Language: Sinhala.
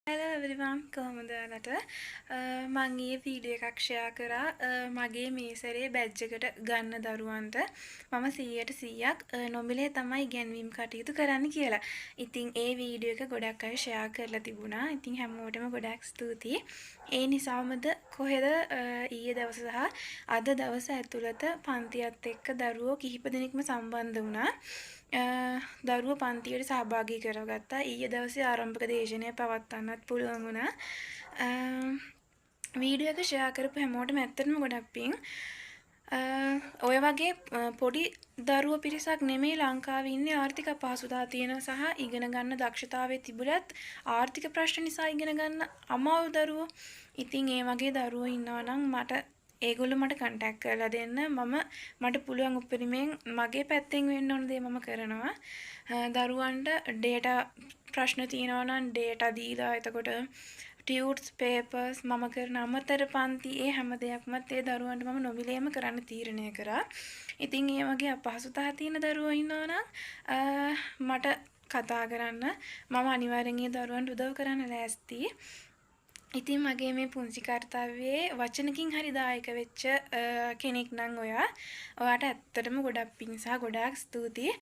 Hello everyone කොහොමද ඔයාලට මම ඊයේ වීඩියෝ එකක් ෂෙයා කරා මගේ මේ සැරේ බැච් එකට ගන්න දරුවන්ට මම 100%ක් නොමිලේ තමයි ඉගෙනවීම කටයුතු කරන්න කියලා. ඉතින් ඒ වීඩියෝ එක ගොඩක් අය ෂෙයා කරලා තිබුණා. ඉතින් හැමෝටම ගොඩක් ස්තුතියි. ඒ නිසාමද කොහෙද ඊයේ දවස සහ අද දවස ඇතුළත පන්තියත් එක්ක දරුවෝ කිහිප දෙනෙක්ම සම්බන්ධ වුණා. දරුවෝ පන්තියට සහභාගී කරගත්තා. ඊයේ දවසේ ආරම්භක දේශනය පවත්වන්නත් පුළුවන් වුණා. වීඩියෝ එක ෂෙයා කරපු හැමෝටම ඇත්තටම ගොඩක් පිං. ඔය වගේ පොඩි දරුවෝ පිරිසක් නෙමෙයි ලංකාවේ ඉන්නේ ආර්ථික අපහසුතාව තියෙන සහ ඉගෙන ගන්න දක්ෂතාවයේ තිබුණත් ආර්ථික ප්‍රශ්න නිසා ඉගෙන ගන්න අමාරු දරුවෝ. ඉතින් ඒ වගේ දරුවෝ ඉන්නවා නම් ඒගොල්ලෝ මට කන්ටැක්ට් කරලා දෙන්න. මට පුළුවන් උපරිමයෙන් මගේ පැත්තෙන් වෙන්න ඕන දේ මම කරනවා. දරුවන්ට ඩේටා ප්‍රශ්න තියෙනවා නම් ඩේටා දීලා එතකොට ටියුට්ස් පේපර්ස් මම කරන අමතර පන්ති ඒ හැම දෙයක්මත් ඒ දරුවන්ට මම නොමිලේම කරන්න තීරණය කරා. ඉතින් ඒ වගේ අපහසුතාව තියෙන දරුවෝ ඉන්නවා නම් මට කතා කරන්න. මම අනිවාර්යෙන් ඒ දරුවන්ට උදව් කරන්න ලෑස්තියි. ඉතින් මගේ මේ පුංචි කාර්යයේ වචනකින් හරි දායක වෙච්ච කෙනෙක් නම් ඔයාට ඇත්තටම ගොඩක් පිං සහ ගොඩාක් ස්තුතියි.